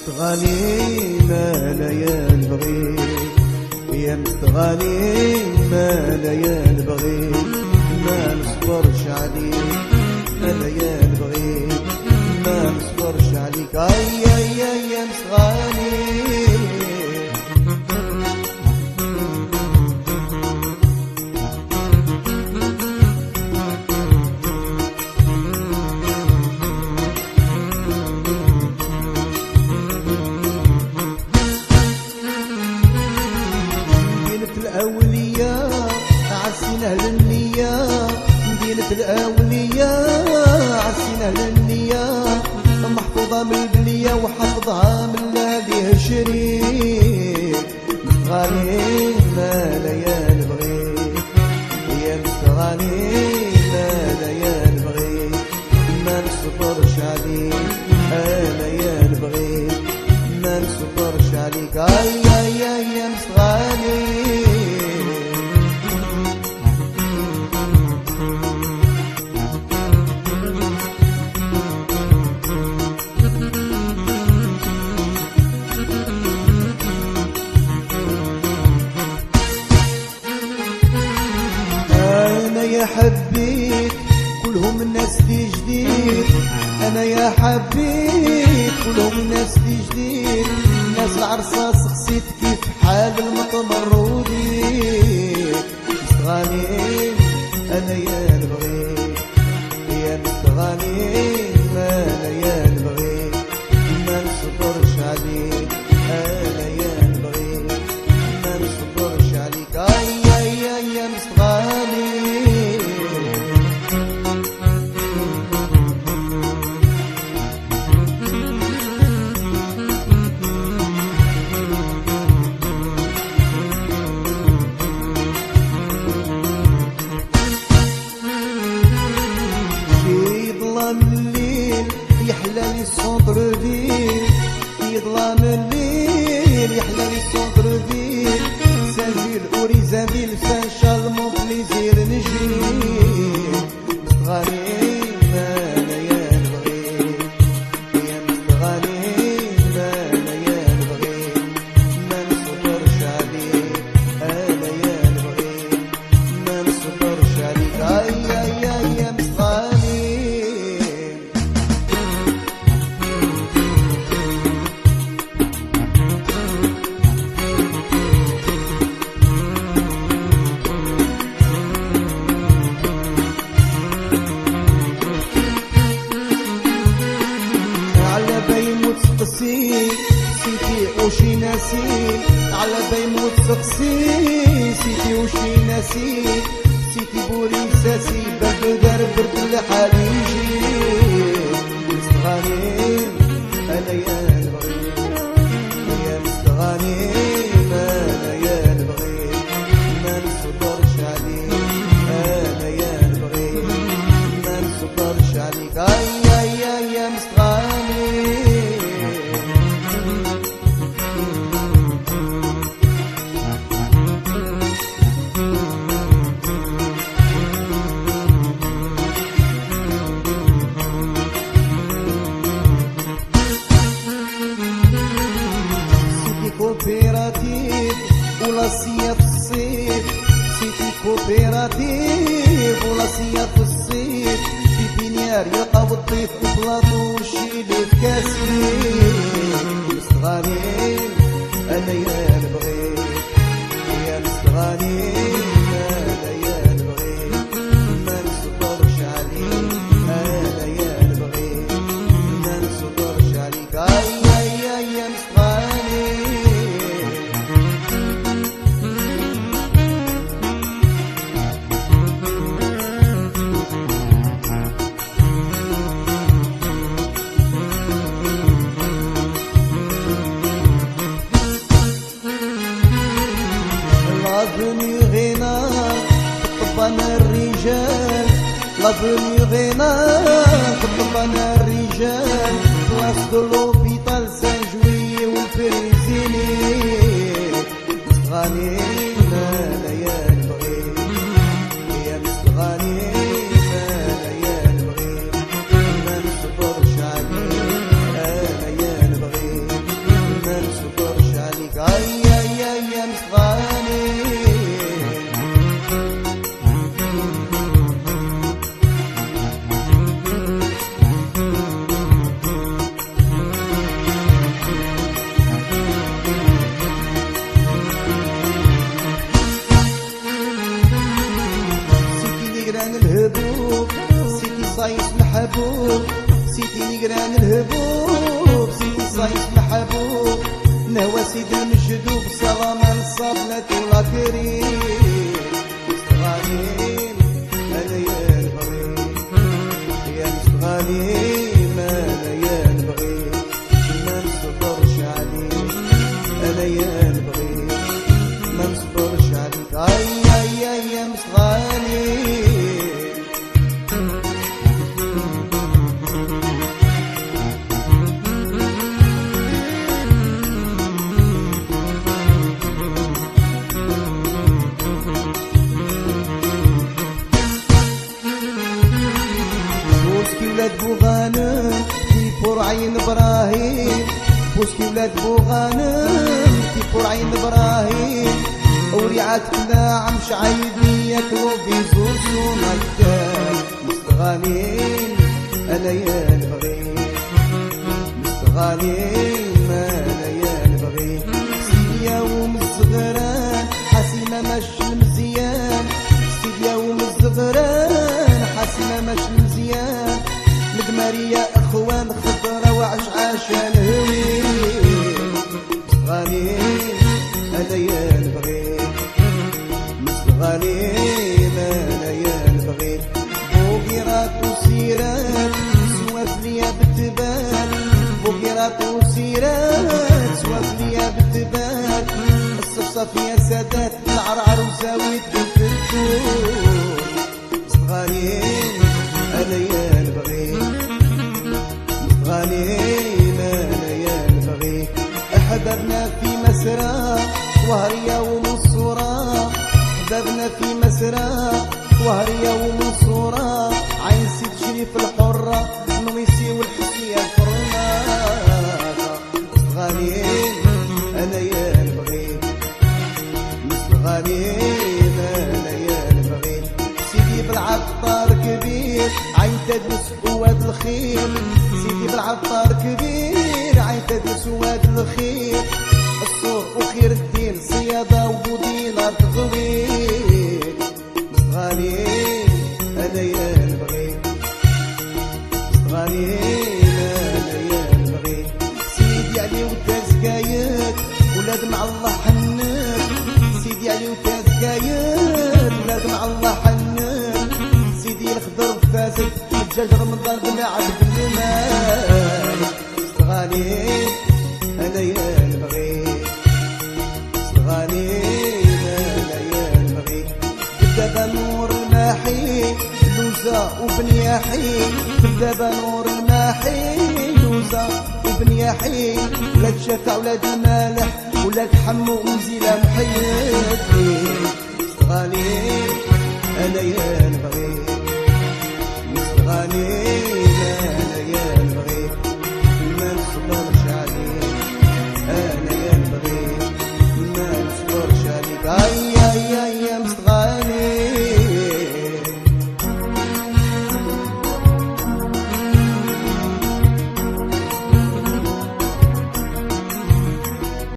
مستغاني ما لا ينبغي، يا مستغاني ما لا ينبغي، ما نصبرش عليك ما لا ينبغي، ما نصبرش عليك. اي اي اي يا مستغاني الأولياء عسين أهل النية، مدينة الأولياء عسين أهل النية، محفوظة من البلية وحفظها من هذه الشريك. مستغاني ما لا ينبغي، يا مستغاني ما لا ينبغي، ما نصبرش عليك لا ينبغي، ما نصبرش عليك. اي اي اي يا مستغاني يا حبيت كلهم الناس دي جديد، انا يا حبيت كلهم الناس دي جديد، الناس العرصة سقسيت كيف حال المتمرودين. مستغاني انا يا نبغي، يا مستغاني ما لا ينبغي، ما نصبرش عليك انا يا نبغي، ما نصبرش عليك. اي اي اي يا مستغاني يحلالي السونتر فيل، في ظلام الليل يحلالي السونتر فيل، ساجيل اوريزابيل سانشالمون بليزير نجري. مستغاني ما لا ينبغي، يا مستغاني ما لا ينبغي، ما نصبرش عليك لا ينبغي، ما نصبرش عليك. اي اي اي يا مستغاني سيتي وشي ناسين، على بيموت سقسي سيتي وشي ناسين، سيتي بوريساسي برد دار برد الحريجي. مستغاني انا يا نبغي، يا مستغاني ما لا ينبغي، ما نصبرش عليك انا يا نبغي، ما نصبرش عليك. اي اي اي يا مستغاني كوبيراتيف ولا سيا في الصيف، سيتي كوبيراتيف ولا سيا في الصيف، في بنيار يلقاو الضيف بلاطو والشيل في كاسين. مستغاني انا يا نبغي، يا مستغاني ما لا ينبغي، ما نصبرش عليك انا يا نبغي، ما نصبرش عليك. اي اي اي يا مستغاني لافني غنى طبنا الرجال، لافني غنى طبنا الرجال، كلاس دو لوبيتال سان جوي والفريزيني. مستغاني ما لا ينبغي، يا مستغاني ما لا ينبغي، ما نصبرش عليك انا ينبغي، الصيف محبوب نهوى سيد المجدوب سلام الصبلة ولا كريم مستغالين انا يا البغيب يا مستغالين انا يا البغيب ما نصبرش عليك انا يا البغيب ما نصبرش عليك اي اي اي يا مستغالين ولاد بوغانم كيفور عين ابراهيم بوسكي ولاد بوغانم كيفور عين ابراهيم وريعتك ناعم شعيبي ياكلوا بيزوزو مكان مستغالين انا يا البغيب مستغالين انا يا البغيب سيديا وم الصغران حسيمه مش مزيان سيديا وم الصغران حسيمه مش مزيان مدمرية اخوان خضرة وعشعاشة الهوي مستغالين انا يا البغيب مستغالين انا يا البغيب بوقيرات وسيرات سواف ليا بالتبان بوقيرات وسيرات سواف ليا بالتبان الصفصف يا سادات العرعر وزاوية بنت الدور مستغالين انا يا البغيب مستغالين انا يا البغيب احببنا في مسرى وهرية ومنصورة احببنا في مسرى وهرية ومنصورة عين سيد شريف الحرة نويسي والحسية الفرناطة مستغالين انا يا البغيب مستغالين انا يا البغيب سيدي بالعطار كبير عين تدرس واد الخير سيدي بالعطار كبير عين تدرس واد الخير الصور وخير الدين صيادة ودينار تغوير مستغالين انا يا البغيب مستغالين انا يا البغيب سيدي علي وتزكايد ولاد مع الله حنك سيدي علي وتزكايد ولاد مع الله حنك سيدي الخضر فاسد الدجاج رمضان بنعد بالمال مستغالين انا يا البغيب مستغالين انا يا البغيب بالدابا نور الماحي لوزة وبنياحي بالدابا نور الماحي لوزة وبنياحي ولاد شافع ولاد المالح ولاد حمو ومزيلة محيدين مستغالين انا يا البغيب مستغالين